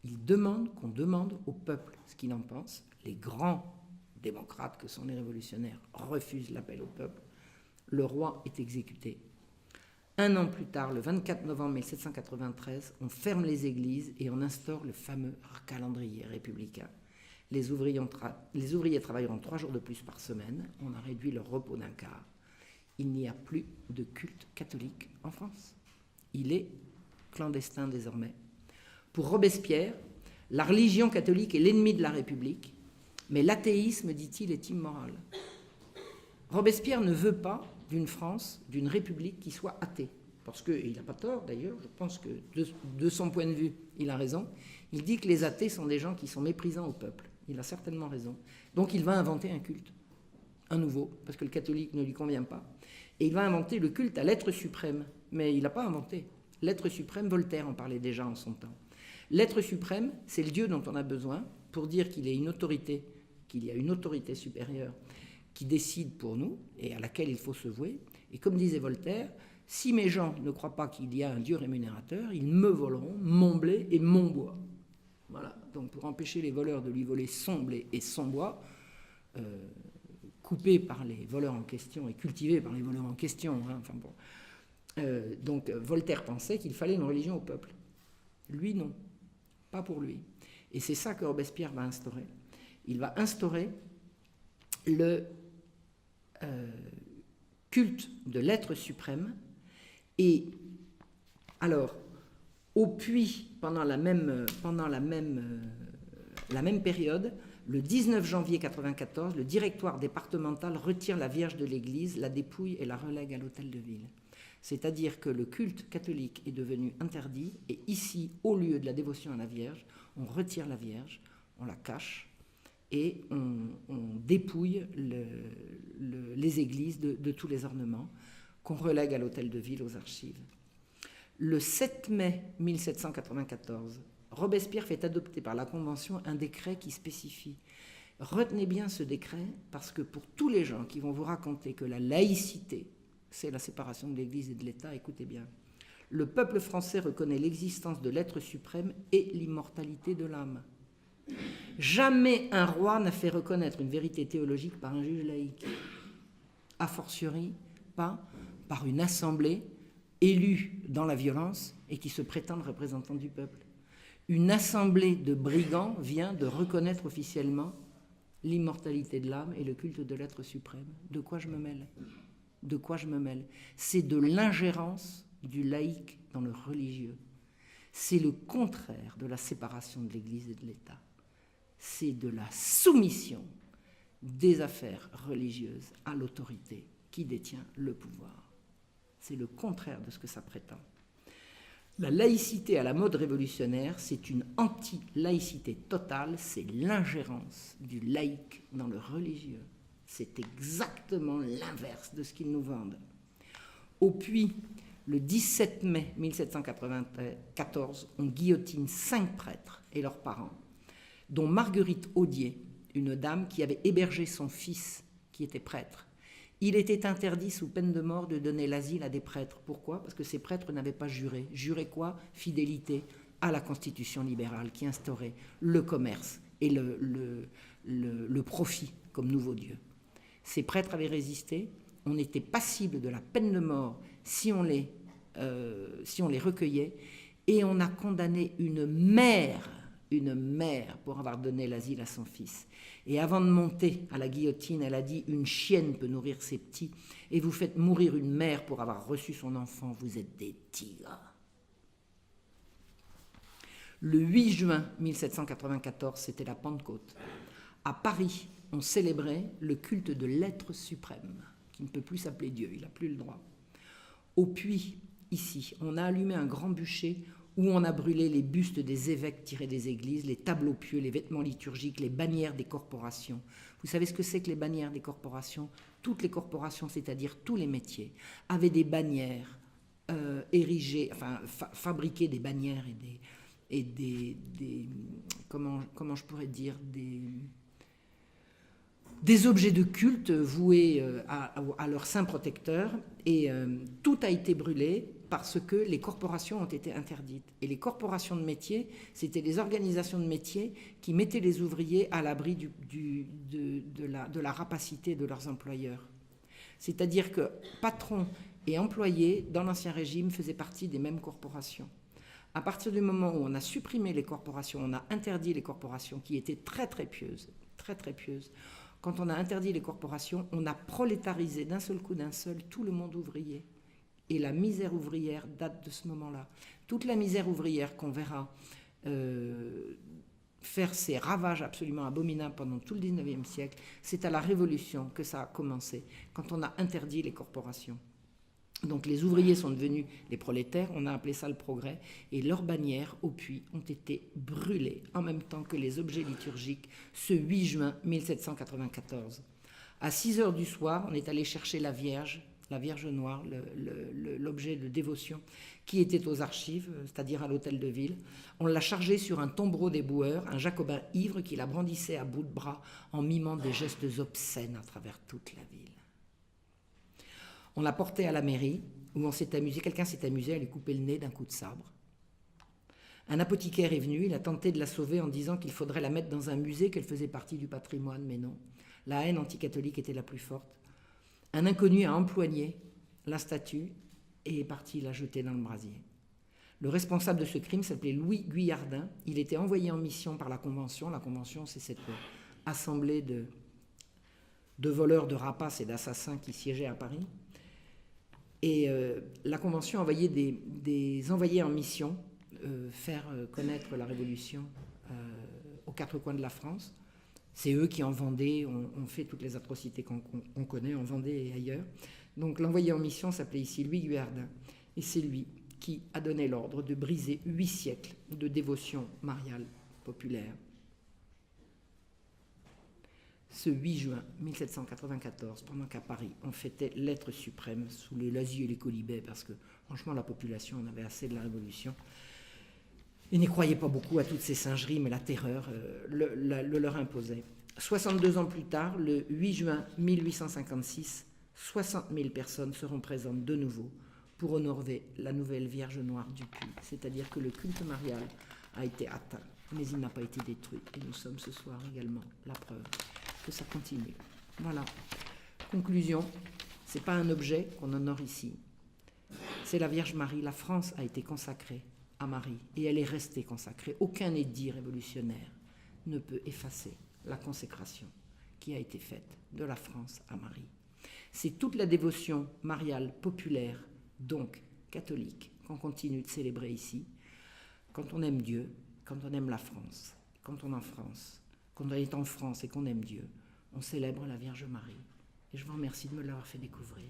il demande qu'on demande au peuple ce qu'il en pense. Les grands démocrates que sont les révolutionnaires refusent l'appel au peuple. Le roi est exécuté. Un an plus tard, le 24 novembre 1793, on ferme les églises et on instaure le fameux calendrier républicain. Les ouvriers travailleront 3 jours de plus par semaine. On a réduit leur repos d'un quart. Il n'y a plus de culte catholique en France. Il est clandestin désormais. Pour Robespierre, la religion catholique est l'ennemi de la République, mais l'athéisme, dit-il, est immoral. Robespierre ne veut pas d'une France, d'une République qui soit athée. Parce qu'il n'a pas tort, d'ailleurs, je pense que de son point de vue, il a raison. Il dit que les athées sont des gens qui sont méprisants au peuple. Il a certainement raison. Donc il va inventer un culte, un nouveau, parce que le catholique ne lui convient pas. Et il va inventer le culte à l'être suprême. Mais il n'a pas inventé. L'être suprême, Voltaire en parlait déjà en son temps. L'être suprême, c'est le Dieu dont on a besoin pour dire qu'il y a une autorité supérieure qui décide pour nous et à laquelle il faut se vouer. Et comme disait Voltaire, si mes gens ne croient pas qu'il y a un Dieu rémunérateur, ils me voleront mon blé et mon bois. Voilà. Donc pour empêcher les voleurs de lui voler son blé et son bois, coupé par les voleurs en question et cultivé par les voleurs en question, hein, enfin bon. Donc Voltaire pensait qu'il fallait une religion au peuple. Lui, non. Pas pour lui. Et c'est ça que Robespierre va instaurer. Il va instaurer le culte de l'être suprême. Et alors, au puits, pendant la même période, le 19 janvier 1994, le directoire départemental retire la Vierge de l'Église, la dépouille et la relègue à l'hôtel de ville. C'est-à-dire que le culte catholique est devenu interdit, et ici, au lieu de la dévotion à la Vierge, on retire la Vierge, on la cache, et on dépouille les églises de tous les ornements qu'on relègue à l'hôtel de ville, aux archives. Le 7 mai 1794, Robespierre fait adopter par la Convention un décret qui spécifie. Retenez bien ce décret, parce que pour tous les gens qui vont vous raconter que la laïcité, c'est la séparation de l'Église et de l'État, écoutez bien. Le peuple français reconnaît l'existence de l'être suprême et l'immortalité de l'âme. Jamais un roi n'a fait reconnaître une vérité théologique par un juge laïque. A fortiori, pas par une assemblée élue dans la violence et qui se prétendent représentants du peuple. Une assemblée de brigands vient de reconnaître officiellement l'immortalité de l'âme et le culte de l'être suprême. De quoi je me mêle ? De quoi je me mêle ? C'est de l'ingérence du laïque dans le religieux. C'est le contraire de la séparation de l'Église et de l'État. C'est de la soumission des affaires religieuses à l'autorité qui détient le pouvoir. C'est le contraire de ce que ça prétend. La laïcité à la mode révolutionnaire, c'est une anti-laïcité totale, c'est l'ingérence du laïque dans le religieux. C'est exactement l'inverse de ce qu'ils nous vendent. Au puits, le 17 mai 1794, on guillotine 5 prêtres et leurs parents, dont Marguerite Audier, une dame qui avait hébergé son fils, qui était prêtre. Il était interdit, sous peine de mort, de donner l'asile à des prêtres. Pourquoi ? Parce que ces prêtres n'avaient pas juré. Juré quoi ? Fidélité à la Constitution libérale qui instaurait le commerce et le profit comme nouveau Dieu. Ces prêtres avaient résisté. On était passible de la peine de mort si on les recueillait. Et on a condamné une mère pour avoir donné l'asile à son fils. Et avant de monter à la guillotine, elle a dit « Une chienne peut nourrir ses petits, et vous faites mourir une mère pour avoir reçu son enfant, vous êtes des tigres. » Le 8 juin 1794, c'était la Pentecôte. À Paris, on célébrait le culte de l'être suprême, qui ne peut plus s'appeler Dieu, il n'a plus le droit. Au puits, ici, on a allumé un grand bûcher où on a brûlé les bustes des évêques tirés des églises, les tableaux pieux, les vêtements liturgiques, les bannières des corporations. Vous savez ce que c'est que les bannières des corporations ? Toutes les corporations, c'est-à-dire tous les métiers, avaient des bannières érigées, enfin fabriquées des bannières et des comment je pourrais dire, des objets de culte voués à leur saint protecteur, et tout a été brûlé parce que les corporations ont été interdites. Et les corporations de métiers, c'était des organisations de métiers qui mettaient les ouvriers à l'abri de la rapacité de leurs employeurs. C'est-à-dire que patrons et employés, dans l'Ancien Régime, faisaient partie des mêmes corporations. À partir du moment où on a supprimé les corporations, on a interdit les corporations qui étaient très très pieuses, très très pieuses. Quand on a interdit les corporations, on a prolétarisé d'un seul coup, tout le monde ouvrier. Et la misère ouvrière date de ce moment-là. Toute la misère ouvrière qu'on verra faire ses ravages absolument abominables pendant tout le 19e siècle, c'est à la Révolution que ça a commencé, quand on a interdit les corporations. Donc les ouvriers sont devenus les prolétaires, on a appelé ça le progrès, et leurs bannières au puits ont été brûlées en même temps que les objets liturgiques ce 8 juin 1794. À 6 heures du soir, on est allé chercher la Vierge la Vierge Noire, l'objet de dévotion qui était aux archives, c'est-à-dire à l'hôtel de ville. On l'a chargé sur un tombereau des boueurs, un jacobin ivre qui la brandissait à bout de bras en mimant des gestes obscènes à travers toute la ville. On l'a portée à la mairie où on s'est amusé, quelqu'un s'est amusé à lui couper le nez d'un coup de sabre. Un apothicaire est venu, il a tenté de la sauver en disant qu'il faudrait la mettre dans un musée, qu'elle faisait partie du patrimoine, mais non. La haine anticatholique était la plus forte. Un inconnu a empoigné la statue et est parti la jeter dans le brasier. Le responsable de ce crime s'appelait Louis Guyardin. Il était envoyé en mission par la Convention. La Convention, c'est cette assemblée de voleurs, de rapaces et d'assassins qui siégeaient à Paris. Et la Convention envoyait des envoyés en mission faire connaître la Révolution aux quatre coins de la France. C'est eux qui en Vendée ont fait toutes les atrocités qu'on connaît en Vendée et ailleurs. Donc l'envoyé en mission s'appelait ici Louis Guyardin. Et c'est lui qui a donné l'ordre de briser 8 siècles de dévotion mariale populaire. Ce 8 juin 1794, pendant qu'à Paris, on fêtait l'être suprême sous les lazzis et les colibets, parce que franchement la population en avait assez de la Révolution. Ils n'y croyaient pas beaucoup à toutes ces singeries, mais la terreur le leur imposait. 62 ans plus tard, le 8 juin 1856, 60 000 personnes seront présentes de nouveau pour honorer la nouvelle Vierge Noire du culte. C'est-à-dire que le culte marial a été atteint, mais il n'a pas été détruit. Et nous sommes ce soir également la preuve que ça continue. Voilà. Conclusion, ce n'est pas un objet qu'on honore ici. C'est la Vierge Marie. La France a été consacrée à Marie, et elle est restée consacrée. Aucun édit révolutionnaire ne peut effacer la consécration qui a été faite de la France à Marie. C'est toute la dévotion mariale populaire, donc catholique, qu'on continue de célébrer ici, quand on aime Dieu, quand on aime la France, quand on est en France et qu'on aime Dieu, on célèbre la Vierge Marie. Et je vous remercie de me l'avoir fait découvrir.